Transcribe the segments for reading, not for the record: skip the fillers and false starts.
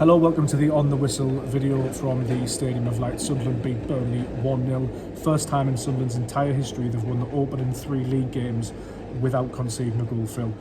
Hello, welcome to the On The Whistle video from the Stadium of Light. Sunderland beat Burnley 1-0. First time in Sunderland's entire history they've won the opening 3 league games without conceding a goal, Phil.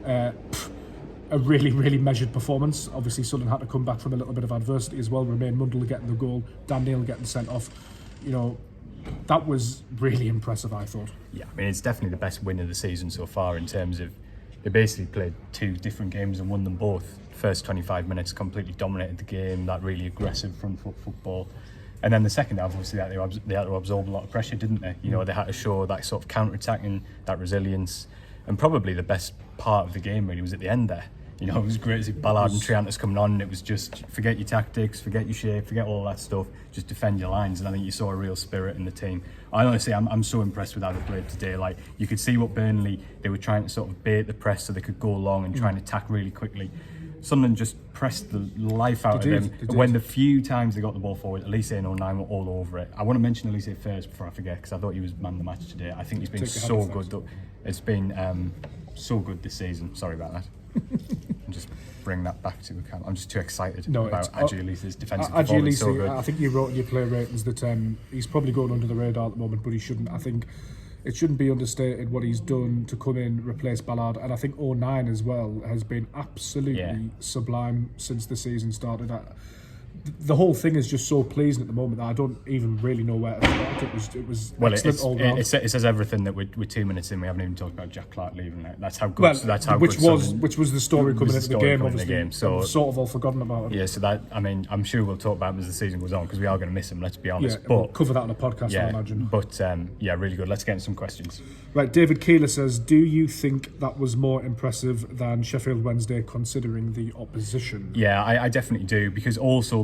A really measured performance. Obviously Sunderland had to come back from a little bit of adversity as well. Romaine Mundle getting the goal, Dan Neil getting sent off. You know, that was really impressive, I thought. Yeah, I mean, it's definitely the best win of the season so far in terms of they basically played 2 different games and won them both. First 25 minutes completely dominated the game, that really aggressive front foot football. And then the second half, obviously, they had to absorb a lot of pressure, didn't they? You know, they had to show that sort of counter-attacking, that resilience. And probably the best part of the game really was at the end there. You know, it was great to see Ballard and Triantis coming on, and it was just forget your tactics, forget your shape, forget all that stuff, just defend your lines. And I think you saw a real spirit in the team. I honestly, I'm so impressed with how they played today. Like, you could see what Burnley, they were trying to sort of bait the press so they could go long and try and attack really quickly. Sunderland just pressed the life out of them. And when the few times they got the ball forward, Elise and 09 were all over it. I want to mention Elise first before I forget, because I thought he was man of the match today. I think he's been so good. It's been so good this season. Sorry about that. I'm just bring that back to account. I'm just too excited about Adji Elise's defensive performance. So good. I think you wrote in your player ratings that he's probably going under the radar at the moment, but he shouldn't. I think it shouldn't be understated what he's done to come in, replace Ballard, and I think 09 as well has been absolutely sublime since the season started. The whole thing is just so pleasing at the moment that I don't even really know where to start. It was excellent all round. It says everything that we're 2 minutes in. We haven't even talked about Jack Clarke leaving. That's how good. Which was the story coming into the game. Obviously, so we've sort of all forgotten about it. Yeah. So that, I mean, I'm sure we'll talk about him as the season goes on, because we are going to miss him. Let's be honest. Yeah, but we'll cover that on a podcast, I imagine. But yeah, really good. Let's get into some questions. Right, David Keeler says, do you think that was more impressive than Sheffield Wednesday considering the opposition? Yeah, I definitely do, because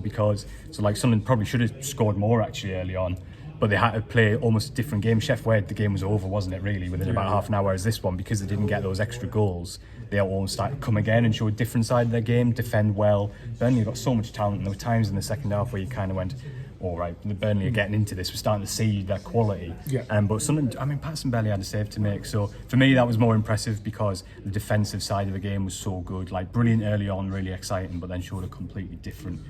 Sunderland probably should have scored more actually early on, but they had to play almost a different game. Chef Wed, the game was over, wasn't it, really, within about half an hour, as this one, because they didn't get those extra goals. They almost started to come again and show a different side of their game, defend well. Burnley got so much talent, and there were times in the second half where you kind of went, all right, the Burnley are getting into this. We're starting to see their quality. Yeah. But Sunderland, I mean, Patterson barely had a save to make. So for me, that was more impressive because the defensive side of the game was so good. Like, brilliant early on, really exciting, but then showed a completely different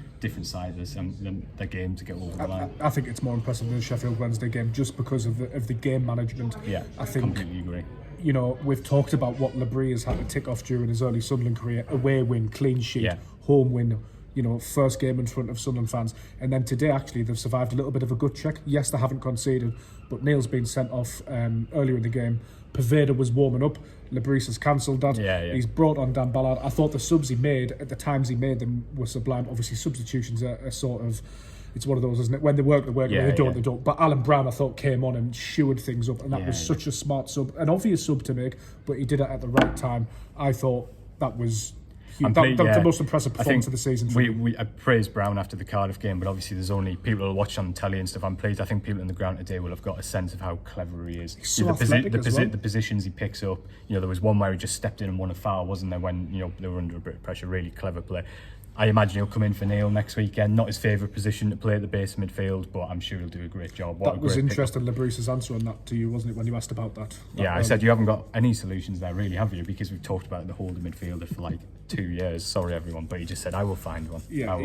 side of the game to get over the line. I think it's more impressive than the Sheffield Wednesday game just because of the game management. Yeah, I think, completely agree. You know, we've talked about what Labrie has had to tick off during his early Sunderland career: away win, clean sheet, home win. You know, first game in front of Sunderland fans. And then today, actually, they've survived a little bit of a gut check. Yes, they haven't conceded, but Neil's been sent off earlier in the game. Paveda was warming up. Labrie has cancelled that. Yeah. He's brought on Dan Ballard. I thought the subs he made, at the times he made them, were sublime. Obviously, substitutions are sort of... It's one of those, isn't it? When they work, they work. When they don't, they don't. But Alan Brown, I thought, came on and shored things up. And that was such a smart sub. An obvious sub to make, but he did it at the right time. I thought that was... the most impressive performance of the season. I praised Brown after the Cardiff game, but obviously there's only people who watch on the telly and stuff. I'm pleased. I think people on the ground today will have got a sense of how clever he is. He's so athletic as well. The positions he picks up. You know, there was one where he just stepped in and won a foul, wasn't there? When they were under a bit of pressure. Really clever play. I imagine he'll come in for Neil next weekend. Not his favourite position to play at the base of midfield, but I'm sure he'll do a great job. That was interesting, Labruce's answer on that to you, wasn't it, when you asked about that? I said you haven't got any solutions there, really, have you? Because we've talked about the holding midfielder for like 2 years. Sorry, everyone, but he just said, I will find one. Yeah, I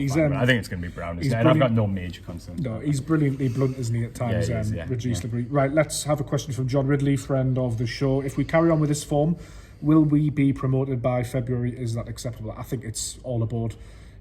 think it's going to be Brown, isn't it? And I've got no major concern. No, he's brilliantly blunt, isn't he, at times, Regis Labrie. Right, let's have a question from John Ridley, friend of the show. If we carry on with this form, will we be promoted by February? Is that acceptable? I think it's all aboard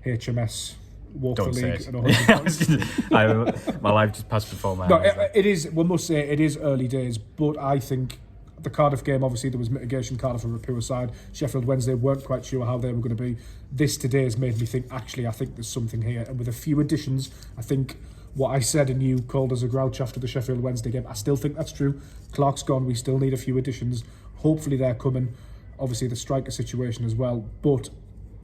HMS, walk the league and 100 points. My life just passed before my eyes. It is, we must say, it is early days, but I think the Cardiff game, obviously there was mitigation. Cardiff were a poor side. Sheffield Wednesday weren't quite sure how they were going to be. This today has made me think, actually, I think there's something here. And with a few additions, I think what I said and you called as a grouch after the Sheffield Wednesday game, I still think that's true. Clarke's gone, we still need a few additions. Hopefully they're coming. Obviously the striker situation as well, but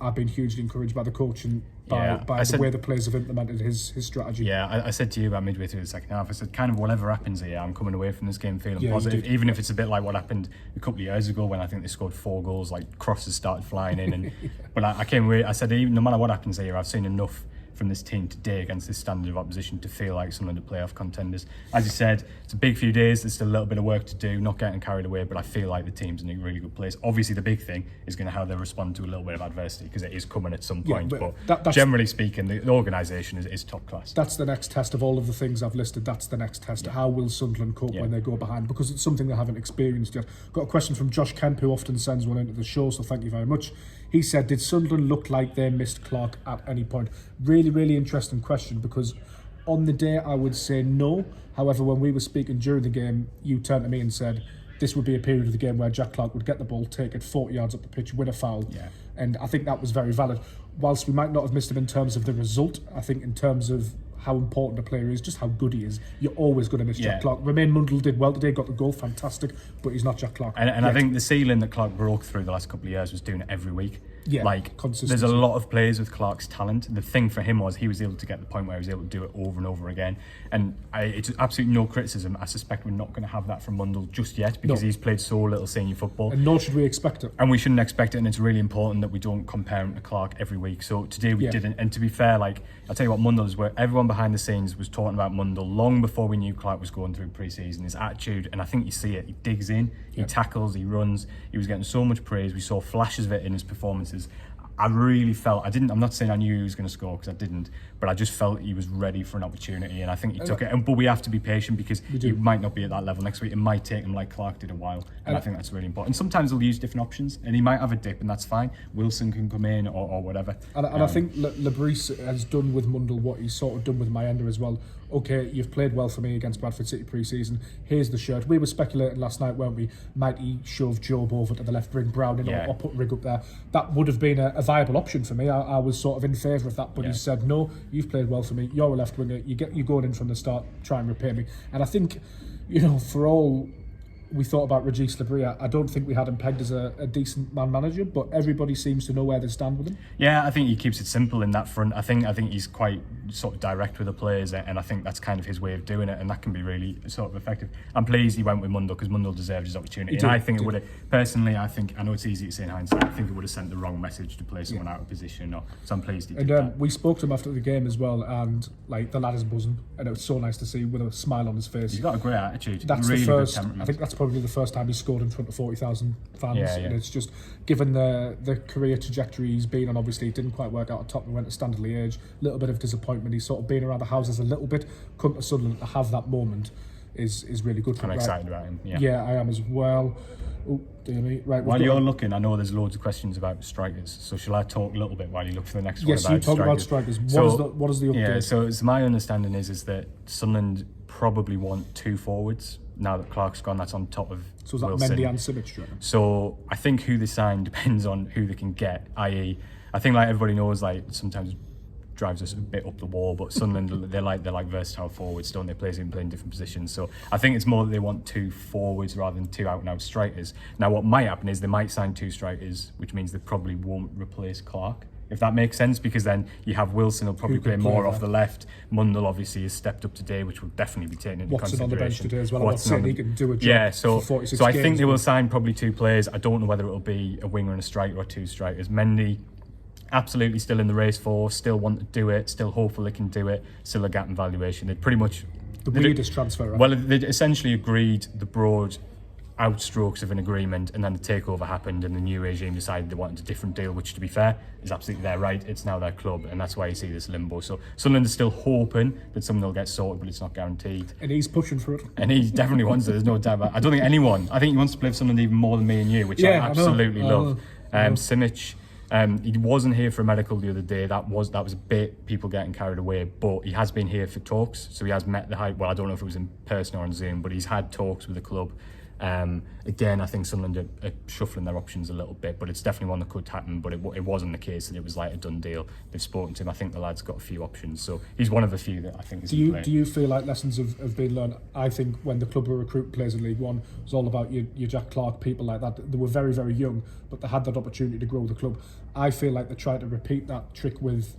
I've been hugely encouraged by the coach and by the way the players have implemented his strategy. Yeah, I said to you about midway through the second half, I said, kind of whatever happens here, I'm coming away from this game feeling positive, even if it's a bit like what happened a couple of years ago when I think they scored 4 goals, like crosses started flying in. And But I came away, I said, even no matter what happens here, I've seen enough from this team today against this standard of opposition to feel like Sunderland are playoff contenders. As you said, it's a big few days. There's still a little bit of work to do, not getting carried away, but I feel like the team's in a really good place. Obviously, the big thing is going to how they respond to a little bit of adversity, because it is coming at some point. But that's, generally speaking, the organisation is top class. That's the next test of all of the things I've listed. That's the next test. How will Sunderland cope when they go behind? Because it's something they haven't experienced yet. Got a question from Josh Kemp, who often sends one into the show, so thank you very much. He said, did Sunderland look like they missed Clarke at any point? Really, really interesting question, because on the day I would say no. However, when we were speaking during the game, you turned to me and said this would be a period of the game where Jack Clarke would get the ball, take it 40 yards up the pitch, win a foul. And I think that was very valid. Whilst we might not have missed him in terms of the result, I think in terms of how important a player is, just how good he is, you're always going to miss Jack Clarke. Romaine Mundle did well today, got the goal, fantastic, but he's not Jack Clarke. And I think the ceiling that Clarke broke through the last couple of years was doing it every week. Like, there's a lot of players with Clarke's talent. The thing for him was he was able to get the point where he was able to do it over and over again. And it's absolutely no criticism. I suspect we're not going to have that from Mundle just yet, because he's played so little senior football. And nor should we expect it. And we shouldn't expect it, and it's really important that we don't compare him to Clarke every week. So today we didn't. And to be fair, like, I'll tell you what, Mundle is where everyone behind the scenes was talking about Mundle long before we knew Clarke was going through pre-season. His attitude, and I think you see it, he digs in, he tackles, he runs. He was getting so much praise. We saw flashes of it in his performances. I really felt, I'm not saying I knew he was going to score, because I didn't, but I just felt he was ready for an opportunity, and I think he took it. But we have to be patient, because he might not be at that level next week. It might take him like Clarke did a while, and I think that's really important. And sometimes they'll use different options, and he might have a dip, and that's fine. Wilson can come in or whatever. And I think Lebris has done with Mundle what he's sort of done with Mayenda as well. Okay, you've played well for me against Bradford City pre-season. Here's the shirt. We were speculating last night, weren't we? Might he shove Job over to the left, bring Brown in, or put Rigg up there? That would have been a viable option for me. I was sort of in favour of that, but he said, no, you've played well for me. You're a left winger. You're going in from the start. Try and repay me. And I think, for all we thought about Regis Lebris, I don't think we had him pegged as a decent man manager, but everybody seems to know where they stand with him. Yeah, I think he keeps it simple in that front. I think he's quite sort of direct with the players, and I think that's kind of his way of doing it, and that can be really sort of effective. I'm pleased he went with Mundle, because Mundle deserved his opportunity. I think it would have, personally, I know it's easy to say in hindsight, I think it would have sent the wrong message to play someone out of position. So I'm pleased he did that. We spoke to him after the game as well, and like the lad is buzzing, and it was so nice to see with a smile on his face. He's got a great attitude. That's really the first. good temperament. I think that's probably the first time he scored in front of 40,000 fans, and it's just given the career trajectory he's been on. Obviously, it didn't quite work out at Tottenham, went to Standard Liège, a little bit of disappointment. He's sort of been around the houses a little bit. Come to Sunderland to have that moment is really good. I'm excited about him. Yeah, I am as well. Oh, dear me. Right. While you're looking, I know there's loads of questions about strikers. So shall I talk a little bit while you look for the next one? Yes, you talk about strikers. What is the update? Yeah, so my understanding is that Sunderland probably want 2 forwards. Now that Clarke's gone, that's on top of So is that Wilson. Mendy and Simic? So I think who they sign depends on who they can get. I think like everybody knows, like sometimes drives us a bit up the wall, but Sunderland they're like versatile forwards, don't they? Players in different positions. So I think it's more that they want 2 forwards rather than 2 out and out strikers. Now what might happen is they might sign 2 strikers, which means they probably won't replace Clarke, if that makes sense, because then you have Wilson will probably play more off the left. Mundle obviously has stepped up today, which will definitely be taken into Watson consideration. on the bench today as well. I'm not saying he can do a job for 46 so I games, think they will sign probably 2 players. I don't know whether it will be a winger and a striker or 2 strikers. Mendy, absolutely still in the race for, still want to do it, still hopeful they can do it, still a gap in valuation. They pretty much... The weirdest transfer, right? Well, they essentially agreed the broad outstrokes of an agreement, and then the takeover happened and the new regime decided they wanted a different deal, which, to be fair, is absolutely their right. It's now their club, and that's why you see this limbo. So Sunderland is still hoping that something will get sorted, but it's not guaranteed. And he's pushing for it. And he definitely wants it, there's no doubt about it. I don't think anyone, I think he wants to play for Sunderland even more than me and you, which I absolutely love. Simic, he wasn't here for a medical the other day. That was a bit people getting carried away, but he has been here for talks, so he has met the high. Well, I don't know if it was in person or on Zoom, but he's had talks with the club. Again, I think Sunderland are shuffling their options a little bit, but it's definitely one that could happen. But it wasn't the case that it was like a done deal. They've spoken to him. I think the lad's got a few options, so he's one of a few that I think is. Do you feel like lessons have been learned? I think when the club were recruiting players in League One, it was all about your Jack Clarke, people like that. They were very, very young, but they had that opportunity to grow the club. I feel like they tried to repeat that trick with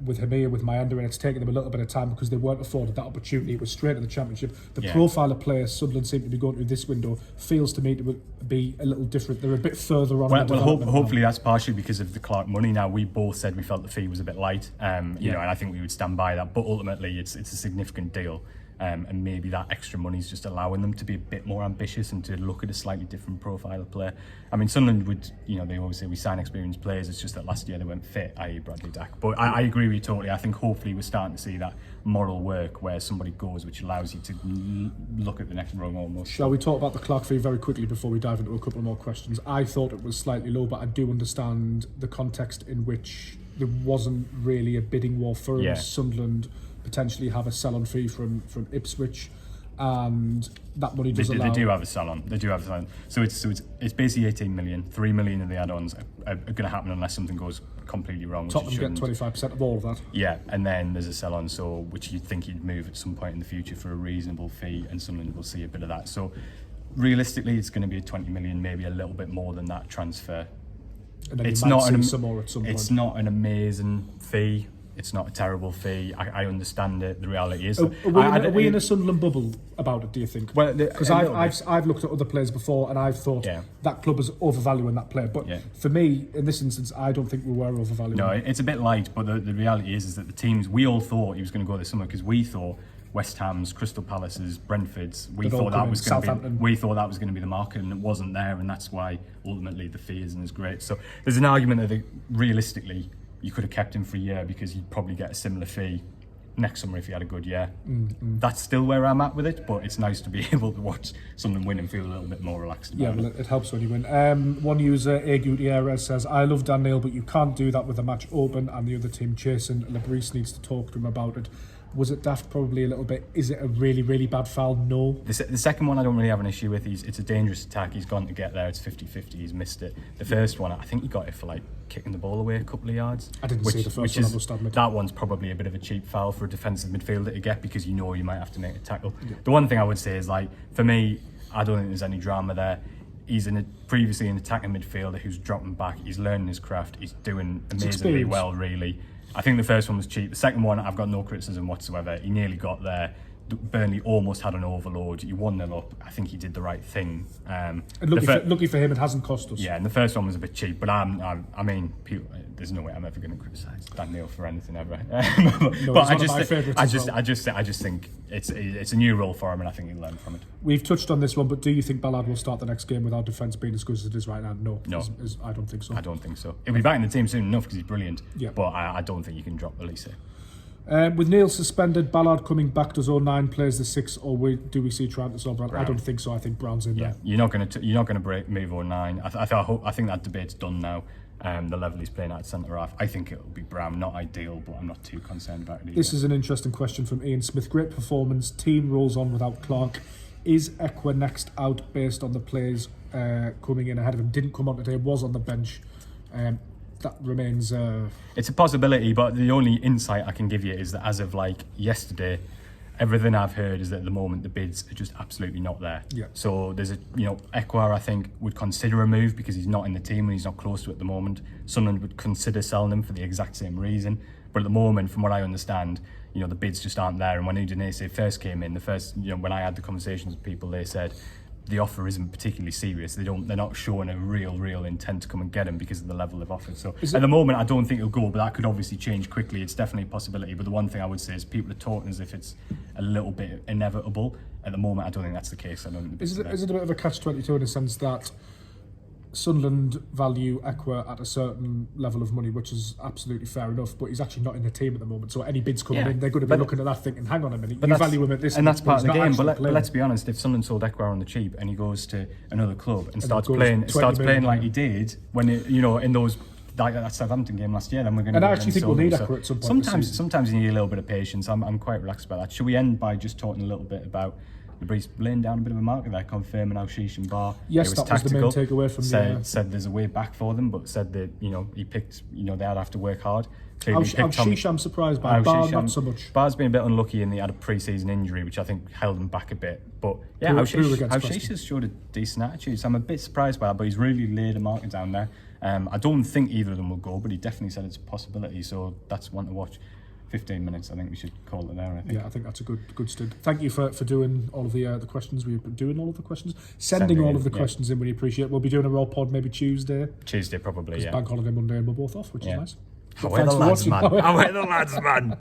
with Hamir, with Mayanda, and it's taken them a little bit of time because they weren't afforded that opportunity. It was straight to the Championship. The profile of players Sunderland seem to be going through this window feels to me to be a little different. They're a bit further on. Hopefully that's partially because of the Clarke money. Now, we both said we felt the fee was a bit light, you know, and I think we would stand by that. But ultimately, it's a significant deal. And maybe that extra money is just allowing them to be a bit more ambitious and to look at a slightly different profile of player. I mean, Sunderland would, you know, they always say we sign experienced players. It's just that last year they weren't fit, i.e. Bradley Dack. But I agree with you totally. I think hopefully we're starting to see that moral work where somebody goes, which allows you to look at the next rung almost. Shall we talk about the Clarke fee very quickly before we dive into a couple more questions? I thought it was slightly low, but I do understand the context in which there wasn't really a bidding war for him. Yeah. Sunderland potentially have a sell-on fee from Ipswich, and that money does allow... They do have a sell-on. They do have a sell-on. So it's basically 18 million. 3 million of the add-ons are going to happen unless something goes completely wrong. Tottenham get 25% of all of that. Yeah, and then there's a sell-on, so which you'd think he'd move at some point in the future for a reasonable fee, and Sunderland will see a bit of that. So realistically, it's going to be a 20 million, maybe a little bit more than that transfer. And then it's not some more at some point. It's not an amazing fee. It's not a terrible fee. I understand it. The reality is, are we in a Sunderland bubble about it? Do you think? Well, because I've looked at other players before, and I've thought that club is overvaluing that player. But for me, in this instance, I don't think we were overvaluing. No, it's a bit light. But the reality is that the teams, we all thought he was going to go this summer because we thought West Ham's, Crystal Palace's, Brentford's, we thought that was going to be the market, and it wasn't there, and that's why ultimately the fee isn't as great. So there's an argument that realistically, you could have kept him for a year because you'd probably get a similar fee next summer if he had a good year. That's still where I'm at with it, but it's nice to be able to watch someone win and feel a little bit more relaxed about it. Well, it helps when you win. One user, A. Gutierrez, says, I love Dan Neil, but you can't do that with the match open and the other team chasing. Labrise needs to talk to him about it. Was it daft? Probably a little bit. Is it a really, really bad foul? No. The second one I don't really have an issue with. It's a dangerous attack. He's gone to get there. It's 50-50. He's missed it. The first one, I think he got it for like kicking the ball away a couple of yards. I didn't see the first one, I must admit. That one's probably a bit of a cheap foul for a defensive midfielder to get because you know you might have to make a tackle. Yeah. The one thing I would say is, like, for me, I don't think there's any drama there. He's previously an attacking midfielder who's dropping back. He's learning his craft. He's doing amazingly well, really. I think the first one was cheap. The second one, I've got no criticism whatsoever. He nearly got there. Burnley almost had an overload. He 1-0 up. I think he did the right thing. And lucky for him, it hasn't cost us. Yeah, and the first one was a bit cheap. But I mean, there's no way I'm ever going to criticise Dan Neil for anything ever. But I just think it's a new role for him, and I think he'll learn from it. We've touched on this one, but do you think Ballard will start the next game with our defence being as good as it is right now? No. I don't think so. I don't think so. He'll be back in the team soon enough because he's brilliant. Yeah. But I don't think you can drop Elise. With Neil suspended, Ballard coming back, does 09 plays the 6, or do we see Trantis or Brown? I don't think so. I think Brown's in there. You're not going to move 09. I think that debate's done now. The level he's playing at centre half, I think it'll be Brown. Not ideal, but I'm not too concerned about it either. This is an interesting question from Ian Smith. Great performance. Team rolls on without Clarke. Is Ekwa next out based on the players coming in ahead of him? Didn't come on today. Was on the bench. That remains... It's a possibility, but the only insight I can give you is that as of like yesterday, everything I've heard is that at the moment the bids are just absolutely not there. Yeah. So there's Ekwa, I think, would consider a move because he's not in the team and he's not close to it at the moment. Sunderland would consider selling him for the exact same reason. But at the moment, from what I understand, the bids just aren't there. And when Udinese first came in, when I had the conversations with people, they said the offer isn't particularly serious. They're not showing a real intent to come and get him because of the level they've offered. So at the moment, I don't think it'll go, but that could obviously change quickly. It's definitely a possibility. But the one thing I would say is people are talking as if it's a little bit inevitable. At the moment, I don't think that's the case. Is it a bit of a catch-22 in the sense that Sunderland value Ekwa at a certain level of money, which is absolutely fair enough, but he's actually not in the team at the moment, so any bids coming in, they're going to be looking at that thinking, hang on a minute, you value him at this, and that's part of the game. But let's be honest, if Sunderland sold Ekwa on the cheap and he goes to another club and starts playing like he did when in those like that Southampton game last year, then we're going to. And I actually think we'll need Ekwa at some point. Sometimes you need a little bit of patience. I'm quite relaxed about that. Should we end by just talking a little bit about He's laying down a bit of a marker there, confirming Al-Shish and Bar. Yes, it that was the main takeaway from said there's a way back for them, but said that, he picked, they'd have to work hard. Al-Shish I'm surprised by, Bar not so much. Bar's been a bit unlucky and he had a pre-season injury, which I think held him back a bit. But yeah, Al-Shish has showed a decent attitude, so I'm a bit surprised by that, but he's really laid a marker down there. I don't think either of them will go, but he definitely said it's a possibility, so that's one to watch. 15 minutes, I think we should call it there. I think. Yeah, I think that's a good stint. Thank you for doing all of the questions. We've been doing all of the questions, sending all of the questions in. We appreciate it. We'll be doing a raw pod maybe Tuesday. Tuesday probably, yeah. Bank holiday Monday, and we're both off, which is nice. How are the lads, man? How are the lads, man?